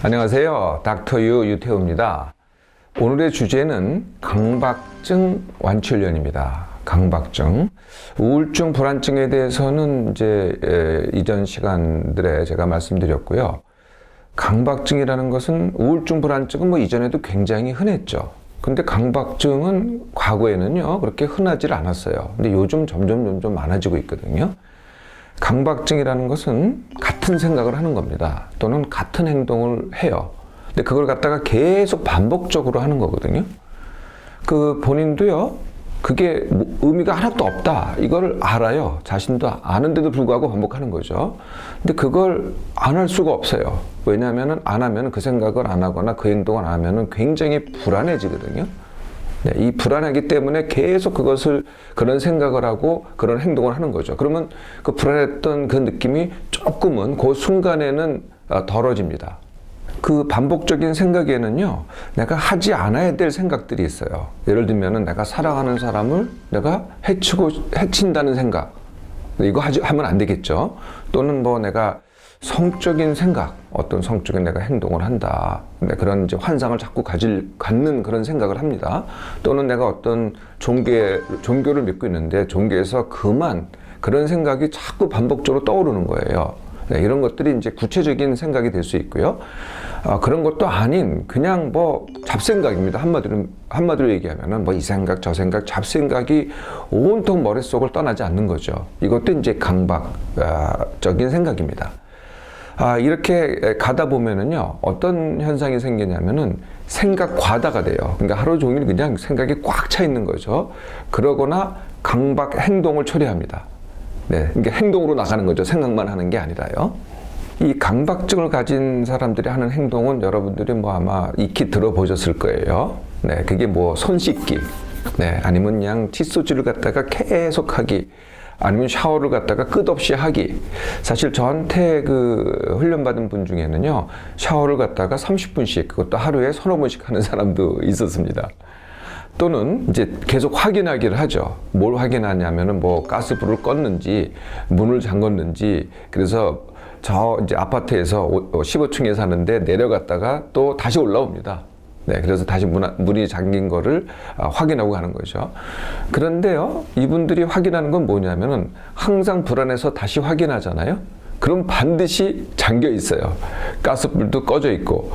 안녕하세요. 닥터유 유태우입니다. 오늘의 주제는 강박증 완치훈련입니다. 강박증. 우울증, 불안증에 대해서는 이전 시간들에 제가 말씀드렸고요. 강박증이라는 것은 우울증, 불안증은 이전에도 굉장히 흔했죠. 근데 강박증은 과거에는요, 그렇게 흔하지 않았어요. 근데 요즘 점점 많아지고 있거든요. 강박증이라는 것은 같은 생각을 하는 겁니다. 또는 같은 행동을 해요. 근데 그걸 갖다가 계속 반복적으로 하는 거거든요. 본인도요, 그게 의미가 하나도 없다. 이걸 알아요. 자신도 아는데도 불구하고 반복하는 거죠. 근데 그걸 안 할 수가 없어요. 왜냐하면 안 하면 그 생각을 안 하거나 그 행동을 안 하면 굉장히 불안해지거든요. 네, 이 불안하기 때문에 계속 그런 생각을 하고 그런 행동을 하는 거죠. 그러면 그 불안했던 그 느낌이 조금은 그 순간에는 덜어집니다. 그 반복적인 생각에는요, 내가 하지 않아야 될 생각들이 있어요. 예를 들면은 내가 사랑하는 사람을 내가 해친다는 생각. 이거 하면 안 되겠죠. 또는 내가 성적인 생각, 어떤 성적인 내가 행동을 한다. 그런 환상을 자꾸 갖는 그런 생각을 합니다. 또는 내가 어떤 종교를 믿고 있는데 종교에서 그런 생각이 자꾸 반복적으로 떠오르는 거예요. 네, 이런 것들이 구체적인 생각이 될 수 있고요. 그런 것도 아닌 그냥 잡생각입니다. 한마디로 얘기하면은 이 생각 저 생각 잡생각이 온통 머릿속을 떠나지 않는 거죠. 이것도 강박적인 생각입니다. 이렇게 가다 보면은요, 어떤 현상이 생기냐면은 생각 과다가 돼요. 그러니까 하루 종일 그냥 생각이 꽉 차 있는 거죠. 그러거나 강박 행동을 초래합니다. 네, 그러니까 행동으로 나가는 거죠. 생각만 하는 게 아니라요. 이 강박증을 가진 사람들이 하는 행동은 여러분들이 아마 익히 들어보셨을 거예요. 네, 그게 손 씻기, 네, 아니면 그냥 칫솔질을 갖다가 계속 하기, 아니면 샤워를 갖다가 끝없이 하기. 사실 저한테 훈련받은 분 중에는요, 샤워를 갖다가 30분씩, 그것도 하루에 서너 번씩 하는 사람도 있었습니다. 또는 계속 확인하기를 하죠. 뭘 확인하냐면은 가스불을 껐는지, 문을 잠궜는지, 그래서 아파트에서 15층에 사는데 내려갔다가 또 다시 올라옵니다. 네, 그래서 다시 문이 잠긴 거를 확인하고 가는 거죠. 그런데요, 이분들이 확인하는 건 뭐냐면은 항상 불안해서 다시 확인하잖아요. 그럼 반드시 잠겨 있어요. 가스불도 꺼져 있고.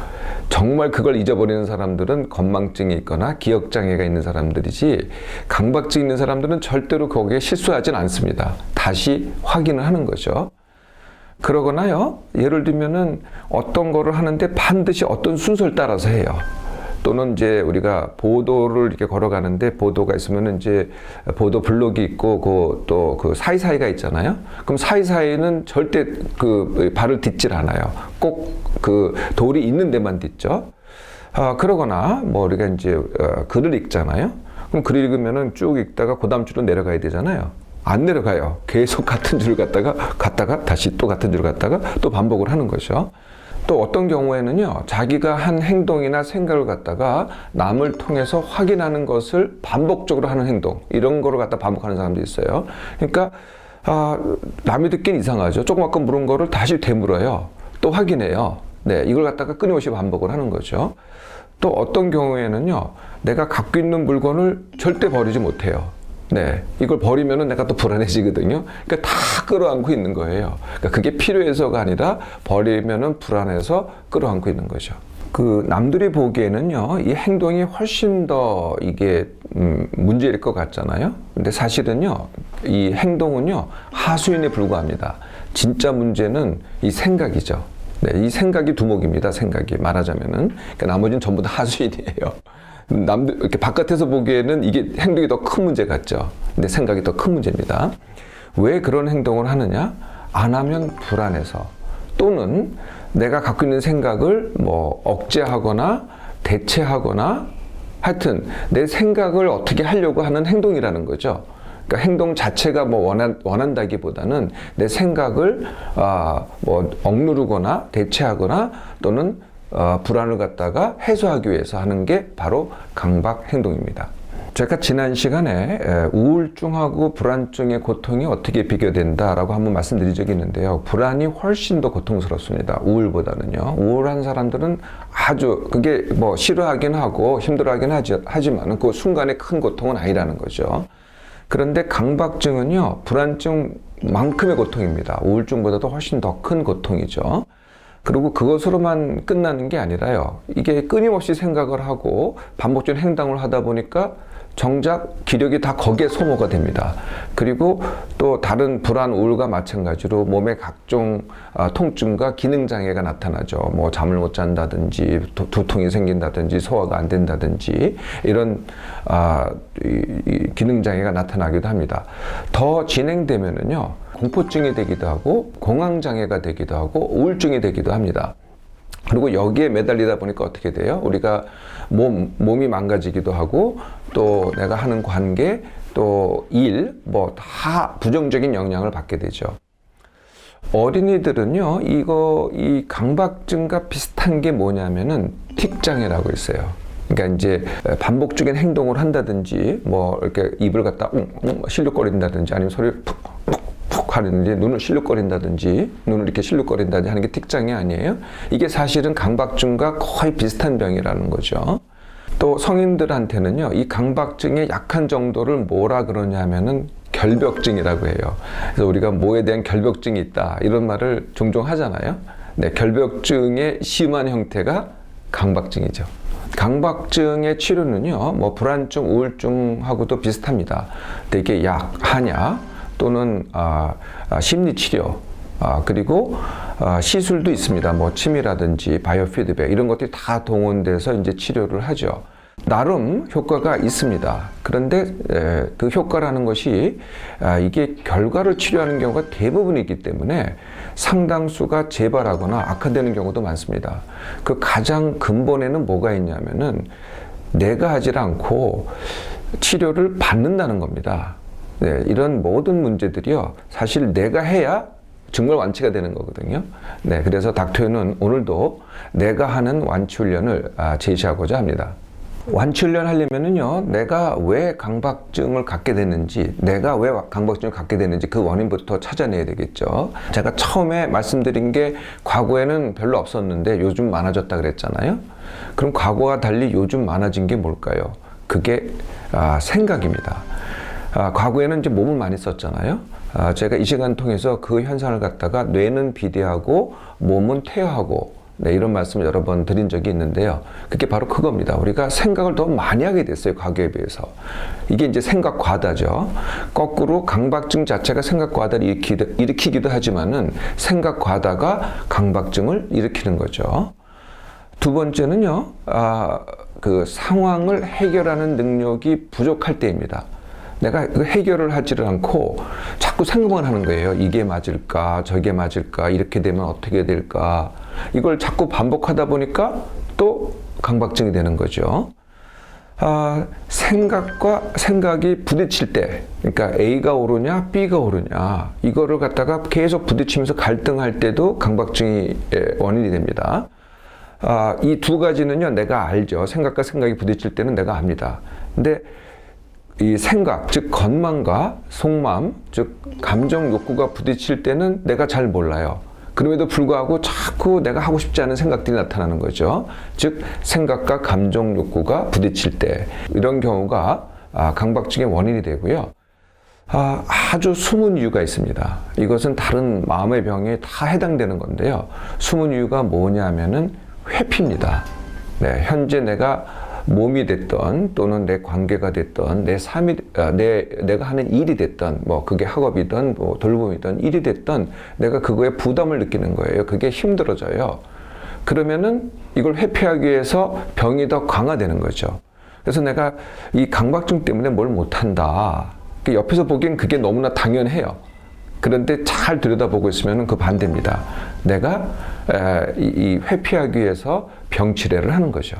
정말 그걸 잊어버리는 사람들은 건망증이 있거나 기억장애가 있는 사람들이지, 강박증 있는 사람들은 절대로 거기에 실수하진 않습니다. 다시 확인을 하는 거죠. 그러거나요, 예를 들면은 어떤 거를 하는데 반드시 어떤 순서를 따라서 해요. 또는 우리가 보도를 이렇게 걸어가는데 보도가 있으면은 보도 블록이 있고 또 사이사이가 있잖아요. 그럼 사이사이는 절대 발을 딛질 않아요. 꼭 돌이 있는 데만 딛죠. 그러거나 우리가 글을 읽잖아요. 그럼 글을 읽으면은 쭉 읽다가 그 다음 줄로 내려가야 되잖아요. 안 내려가요. 계속 같은 줄을 갔다가 다시 또 같은 줄을 갔다가 또 반복을 하는 거죠. 또 어떤 경우에는요, 자기가 한 행동이나 생각을 갖다가 남을 통해서 확인하는 것을 반복적으로 하는 행동, 이런 거를 갖다 반복하는 사람도 있어요. 그러니까 남이 듣기는 이상하죠. 조그맣게 물은 거를 다시 되물어요. 또 확인해요. 네, 이걸 갖다가 끊임없이 반복을 하는 거죠. 또 어떤 경우에는요, 내가 갖고 있는 물건을 절대 버리지 못해요. 네, 이걸 버리면은 내가 또 불안해지거든요. 그러니까 다 끌어안고 있는 거예요. 그러니까 그게 필요해서가 아니라 버리면은 불안해서 끌어안고 있는 거죠. 남들이 보기에는요, 이 행동이 훨씬 더 이게 문제일 것 같잖아요. 근데 사실은요, 이 행동은요, 하수인에 불과합니다. 진짜 문제는 이 생각이죠. 네, 이 생각이 두목입니다. 생각이 말하자면은. 그러니까 나머지는 전부 다 하수인이에요. 남들 이렇게 바깥에서 보기에는 이게 행동이 더 큰 문제 같죠. 근데 생각이 더 큰 문제입니다. 왜 그런 행동을 하느냐? 안 하면 불안해서, 또는 내가 갖고 있는 생각을 억제하거나 대체하거나, 하여튼 내 생각을 어떻게 하려고 하는 행동이라는 거죠. 그러니까 행동 자체가 원한다기보다는 내 생각을 억누르거나 대체하거나 또는 불안을 갖다가 해소하기 위해서 하는 게 바로 강박 행동입니다. 제가 지난 시간에 우울증하고 불안증의 고통이 어떻게 비교된다라고 한번 말씀드린 적이 있는데요. 불안이 훨씬 더 고통스럽습니다. 우울보다는요. 우울한 사람들은 아주 그게 뭐 싫어하긴 하고 힘들어하긴 하지만 그 순간에 큰 고통은 아니라는 거죠. 그런데 강박증은요, 불안증만큼의 고통입니다. 우울증보다도 훨씬 더 큰 고통이죠. 그리고 그것으로만 끝나는 게 아니라요. 이게 끊임없이 생각을 하고 반복적인 행동을 하다 보니까 정작 기력이 다 거기에 소모가 됩니다. 그리고 또 다른 불안, 우울과 마찬가지로 몸에 각종 통증과 기능장애가 나타나죠. 뭐 잠을 못 잔다든지 두통이 생긴다든지 소화가 안 된다든지 이런 이 기능장애가 나타나기도 합니다. 더 진행되면은요, 공포증이 되기도 하고 공황장애가 되기도 하고 우울증이 되기도 합니다. 그리고 여기에 매달리다 보니까 어떻게 돼요? 우리가 몸이 망가지기도 하고 또 내가 하는 관계 또 일 뭐 다 부정적인 영향을 받게 되죠. 어린이들은요, 이 강박증과 비슷한 게 뭐냐면은 틱장애라고 있어요. 그러니까 이제 반복적인 행동을 한다든지 뭐 이렇게 입을 갖다 실룩거린다든지 아니면 소리를 푹 하는지 눈을 실룩거린다든지 눈을 이렇게 실룩거린다든지 하는 게 틱장애 아니에요? 이게 사실은 강박증과 거의 비슷한 병이라는 거죠. 또 성인들한테는요, 이 강박증의 약한 정도를 뭐라 그러냐면은 결벽증이라고 해요. 그래서 우리가 뭐에 대한 결벽증이 있다 이런 말을 종종 하잖아요. 네, 결벽증의 심한 형태가 강박증이죠. 강박증의 치료는요, 뭐 불안증, 우울증하고도 비슷합니다. 근데 이게 한약 또는 심리치료 그리고 시술도 있습니다. 뭐 침이라든지 바이오 피드백 이런 것들이 다 동원돼서 이제 치료를 하죠. 나름 효과가 있습니다. 그런데 그 효과라는 것이 이게 결과를 치료하는 경우가 대부분이기 때문에 상당수가 재발하거나 악화되는 경우도 많습니다. 그 가장 근본에는 뭐가 있냐면은 내가 하질 않고 치료를 받는다는 겁니다. 네, 이런 모든 문제들이요, 사실 내가 해야 정말 완치가 되는 거거든요. 네, 그래서 닥터유는 오늘도 내가 하는 완치 훈련을 제시하고자 합니다. 완치 훈련 하려면은요, 내가 왜 강박증을 갖게 됐는지, 내가 왜 강박증을 갖게 됐는지 그 원인부터 찾아내야 되겠죠. 제가 처음에 말씀드린 게 과거에는 별로 없었는데 요즘 많아졌다 그랬잖아요. 그럼 과거와 달리 요즘 많아진 게 뭘까요? 그게 생각입니다. 과거에는 이제 몸을 많이 썼잖아요. 제가 이 시간 통해서 그 현상을 갖다가 뇌는 비대하고 몸은 퇴화하고, 네, 이런 말씀을 여러 번 드린 적이 있는데요. 그게 바로 그겁니다. 우리가 생각을 더 많이 하게 됐어요, 과거에 비해서. 이게 이제 생각 과다죠. 거꾸로 강박증 자체가 생각 과다를 일으키기도 하지만은 생각 과다가 강박증을 일으키는 거죠. 두 번째는요, 그 상황을 해결하는 능력이 부족할 때입니다. 내가 해결을 하지를 않고 자꾸 생각만 하는 거예요. 이게 맞을까, 저게 맞을까, 이렇게 되면 어떻게 될까. 이걸 자꾸 반복하다 보니까 또 강박증이 되는 거죠. 생각과 생각이 부딪힐 때, 그러니까 A가 옳으냐, B가 옳으냐, 이거를 갖다가 계속 부딪히면서 갈등할 때도 강박증이 원인이 됩니다. 이 두 가지는요, 내가 알죠. 생각과 생각이 부딪힐 때는 내가 압니다. 근데 이 생각, 즉 건망과 속마음, 즉 감정 욕구가 부딪힐 때는 내가 잘 몰라요. 그럼에도 불구하고 자꾸 내가 하고 싶지 않은 생각들이 나타나는 거죠. 즉 생각과 감정 욕구가 부딪힐 때, 이런 경우가 강박증의 원인이 되고요. 아주 숨은 이유가 있습니다. 이것은 다른 마음의 병에 다 해당되는 건데요. 숨은 이유가 뭐냐면은 회피입니다. 네, 현재 내가 몸이 됐던 또는 내 관계가 됐던 내 삶이 내가 하는 일이 됐던 뭐 그게 학업이든 뭐 돌봄이든 일이 됐던 내가 그거에 부담을 느끼는 거예요. 그게 힘들어져요. 그러면은 이걸 회피하기 위해서 병이 더 강화되는 거죠. 그래서 내가 이 강박증 때문에 뭘 못한다. 옆에서 보기엔 그게 너무나 당연해요. 그런데 잘 들여다보고 있으면 그 반대입니다. 내가 이 회피하기 위해서 병치레를 하는 거죠.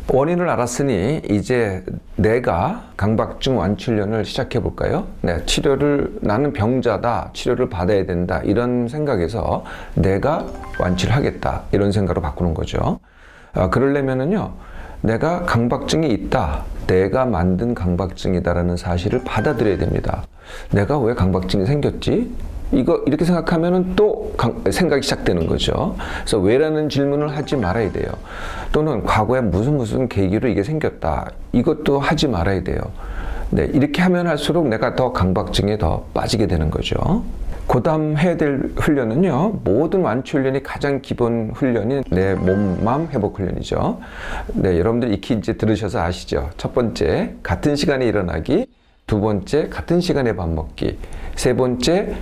원인을 알았으니 이제 내가 강박증 완치 훈련을 시작해 볼까요? 네, 나는 병자다, 치료를 받아야 된다, 이런 생각에서 내가 완치를 하겠다, 이런 생각으로 바꾸는 거죠. 그러려면은요, 내가 강박증이 있다. 내가 만든 강박증이다라는 사실을 받아들여야 됩니다. 내가 왜 강박증이 생겼지? 이렇게 생각하면은 또 생각이 시작되는 거죠. 그래서 왜라는 질문을 하지 말아야 돼요. 또는 과거에 무슨 계기로 이게 생겼다. 이것도 하지 말아야 돼요. 네, 이렇게 하면 할수록 내가 더 강박증에 더 빠지게 되는 거죠. 그다음 해야 될 훈련은요, 모든 완치 훈련이 가장 기본 훈련인 내 몸, 마음 회복 훈련이죠. 네, 여러분들 익히 이제 들으셔서 아시죠? 첫 번째, 같은 시간에 일어나기. 두 번째, 같은 시간에 밥 먹기. 세 번째,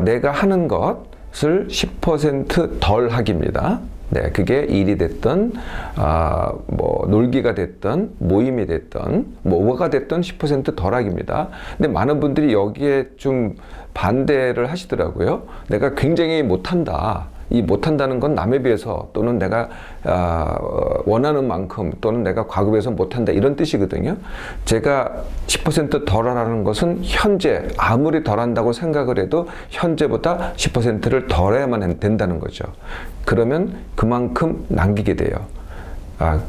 내가 하는 것을 10% 덜 하기입니다. 네, 그게 일이 됐든, 놀기가 됐든, 모임이 됐든, 뭐가 됐든 10% 덜 하기입니다. 근데 많은 분들이 여기에 좀 반대를 하시더라고요. 내가 굉장히 못한다. 이 못한다는 건 남에 비해서 또는 내가 원하는 만큼 또는 내가 과거에서 못한다 이런 뜻이거든요. 제가 10% 덜 하라는 것은 현재 아무리 덜 한다고 생각을 해도 현재보다 10%를 덜 해야만 된다는 거죠. 그러면 그만큼 남기게 돼요.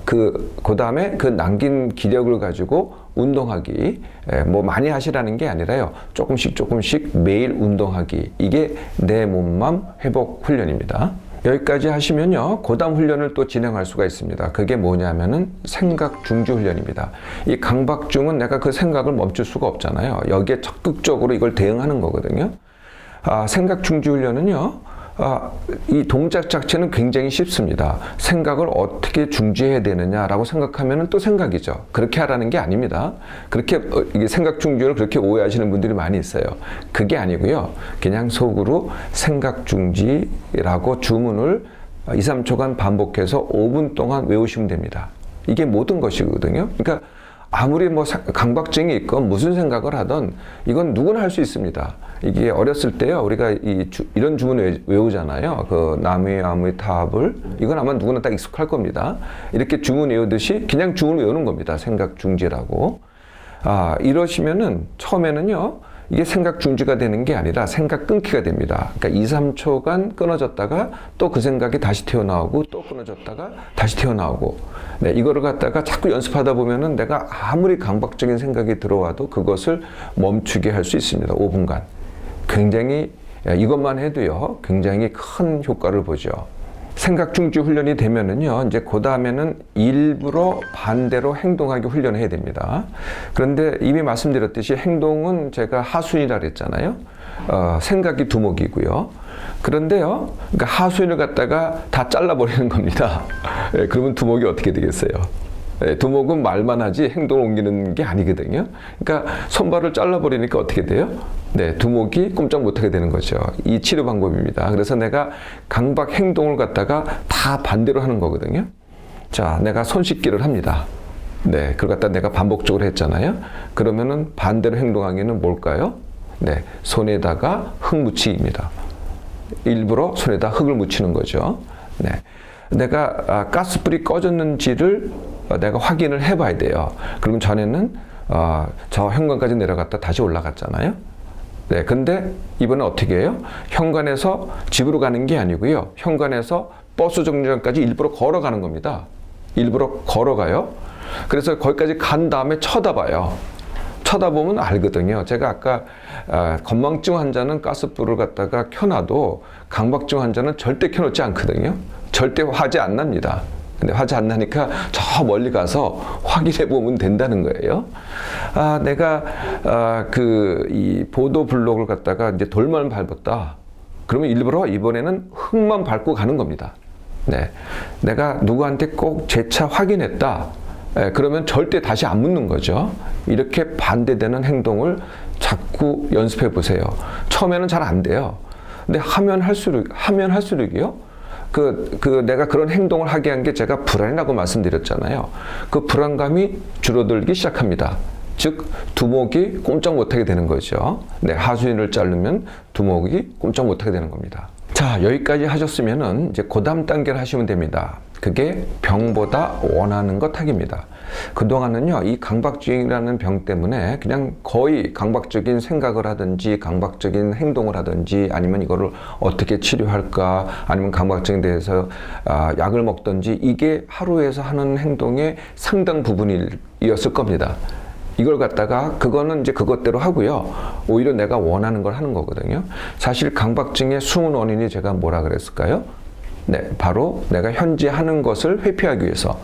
그 다음에 그 남긴 기력을 가지고 운동하기, 뭐 많이 하시라는 게 아니라요. 조금씩 매일 운동하기. 이게 내 몸맘 회복 훈련입니다. 여기까지 하시면요. 그 다음 훈련을 또 진행할 수가 있습니다. 그게 뭐냐면은 생각 중지 훈련입니다. 이 강박증은 내가 그 생각을 멈출 수가 없잖아요. 여기에 적극적으로 이걸 대응하는 거거든요. 생각 중지 훈련은요. 이 동작 자체는 굉장히 쉽습니다. 생각을 어떻게 중지해야 되느냐라고 생각하면 또 생각이죠. 그렇게 하라는 게 아닙니다. 그렇게 이게 생각 중지를 그렇게 오해하시는 분들이 많이 있어요. 그게 아니고요. 그냥 속으로 생각 중지라고 주문을 2, 3초간 반복해서 5분 동안 외우시면 됩니다. 이게 모든 것이거든요. 그러니까 아무리 뭐 강박증이 있건 무슨 생각을 하든 이건 누구나 할 수 있습니다. 이게 어렸을 때요, 우리가 이런 주문 외우잖아요. 그 나무의 아무의 탑을. 이건 아마 누구나 딱 익숙할 겁니다. 이렇게 주문 외우듯이 그냥 주문 외우는 겁니다. 생각 중지라고. 이러시면은 처음에는요, 이게 생각 중지가 되는 게 아니라 생각 끊기가 됩니다. 그러니까 2, 3초간 끊어졌다가 또 그 생각이 다시 튀어나오고 또 끊어졌다가 다시 튀어나오고. 네, 이거를 갖다가 자꾸 연습하다 보면은 내가 아무리 강박적인 생각이 들어와도 그것을 멈추게 할 수 있습니다. 5분간. 굉장히, 이것만 해도요, 굉장히 큰 효과를 보죠. 생각 중지 훈련이 되면은요, 이제 그 다음에는 일부러 반대로 행동하기 훈련을 해야 됩니다. 그런데 이미 말씀드렸듯이 행동은 제가 하수인이라 그랬잖아요. 생각이 두목이고요. 그런데요, 그러니까 하수인을 갖다가 다 잘라버리는 겁니다. 그러면 두목이 어떻게 되겠어요? 두목은 말만 하지 행동을 옮기는 게 아니거든요. 그러니까 손발을 잘라버리니까 어떻게 돼요? 네, 두목이 꼼짝 못하게 되는 거죠. 이 치료 방법입니다. 그래서 내가 강박 행동을 갖다가 다 반대로 하는 거거든요. 자, 내가 손 씻기를 합니다. 네, 그걸 갖다 내가 반복적으로 했잖아요. 그러면은 반대로 행동하기는 뭘까요? 네, 손에다가 흙 묻히기입니다. 일부러 손에다 흙을 묻히는 거죠. 네, 내가 가스불이 꺼졌는지를 내가 확인을 해봐야 돼요. 그럼 전에는 저 현관까지 내려갔다 다시 올라갔잖아요. 네, 근데 이번엔 어떻게 해요? 현관에서 집으로 가는 게 아니고요. 현관에서 버스 정류장까지 일부러 걸어가는 겁니다. 일부러 걸어가요. 그래서 거기까지 간 다음에 쳐다봐요. 쳐다보면 알거든요. 제가 아까 건망증 환자는 가스불을 갖다가 켜놔도 강박증 환자는 절대 켜놓지 않거든요. 절대 화재 안 납니다. 근데 화재 안 나니까 저 멀리 가서 확인해 보면 된다는 거예요. 내가 이 보도 블록을 갖다가 이제 돌만 밟았다. 그러면 일부러 이번에는 흙만 밟고 가는 겁니다. 네, 내가 누구한테 꼭 재차 확인했다. 그러면 절대 다시 안 묻는 거죠. 이렇게 반대되는 행동을 자꾸 연습해 보세요. 처음에는 잘 안 돼요. 근데 하면 할수록이요. 내가 그런 행동을 하게 한 게 제가 불안이라고 말씀드렸잖아요. 그 불안감이 줄어들기 시작합니다. 즉, 두목이 꼼짝 못하게 되는 거죠. 네, 하수인을 자르면 두목이 꼼짝 못하게 되는 겁니다. 자, 여기까지 하셨으면은 이제 그 다음 단계를 하시면 됩니다. 그게 병보다 원하는 것 하기입니다. 그동안은요, 이 강박증이라는 병 때문에 그냥 거의 강박적인 생각을 하든지 강박적인 행동을 하든지 아니면 이거를 어떻게 치료할까 아니면 강박증에 대해서 약을 먹든지 이게 하루에서 하는 행동의 상당 부분이었을 겁니다. 이걸 갖다가 그거는 이제 그것대로 하고요. 오히려 내가 원하는 걸 하는 거거든요. 사실 강박증의 숨은 원인이 제가 뭐라 그랬을까요? 네, 바로 내가 현재 하는 것을 회피하기 위해서.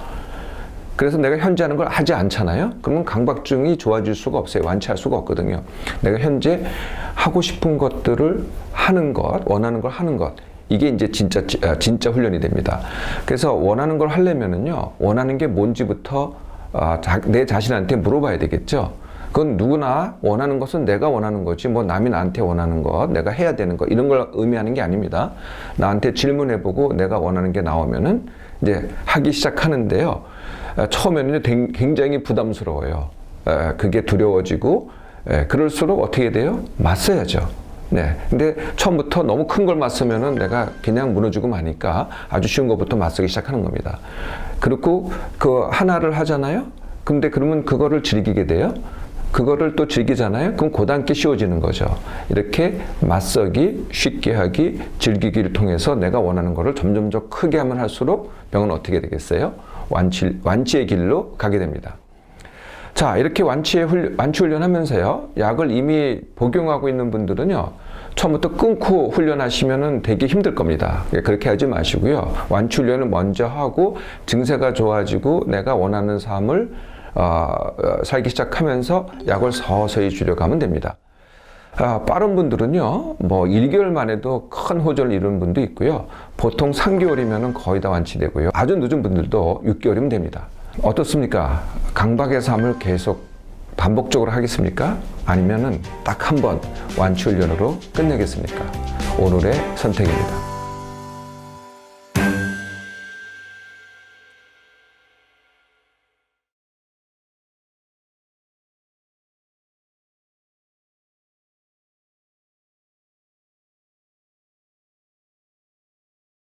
그래서 내가 현재 하는 걸 하지 않잖아요. 그러면 강박증이 좋아질 수가 없어요. 완치할 수가 없거든요. 내가 현재 하고 싶은 것들을 하는 것, 원하는 걸 하는 것. 이게 이제 진짜 훈련이 됩니다. 그래서 원하는 걸 하려면은요, 원하는 게 뭔지부터 내 자신한테 물어봐야 되겠죠. 그건 누구나 원하는 것은 내가 원하는 거지 뭐 남이 나한테 원하는 것, 내가 해야 되는 것 이런 걸 의미하는 게 아닙니다. 나한테 질문해보고 내가 원하는 게 나오면은 이제 하기 시작하는데요. 처음에는 굉장히 부담스러워요. 그게 두려워지고 그럴수록 어떻게 돼요? 맞서야죠. 네. 근데 처음부터 너무 큰 걸 맞서면은 내가 그냥 무너지고 마니까 아주 쉬운 것부터 맞서기 시작하는 겁니다. 그리고 그 하나를 하잖아요? 근데 그러면 그거를 즐기게 돼요? 그거를 또 즐기잖아요? 그럼 고단계 쉬워지는 거죠. 이렇게 맞서기, 쉽게 하기, 즐기기를 통해서 내가 원하는 거를 점점 더 크게 하면 할수록 병은 어떻게 되겠어요? 완치의 길로 가게 됩니다. 자, 이렇게 완치 훈련하면서요, 약을 이미 복용하고 있는 분들은요, 처음부터 끊고 훈련하시면은 되게 힘들 겁니다. 그렇게 하지 마시고요. 완치 훈련을 먼저 하고 증세가 좋아지고 내가 원하는 삶을 살기 시작하면서 약을 서서히 줄여가면 됩니다. 빠른 분들은요, 뭐 1개월만 해도 큰 호전을 이루는 분도 있고요. 보통 3개월이면 거의 다 완치되고요. 아주 늦은 분들도 6개월이면 됩니다. 어떻습니까? 강박의 삶을 계속 반복적으로 하겠습니까? 아니면은 딱 한 번 완치 훈련으로 끝내겠습니까? 오늘의 선택입니다.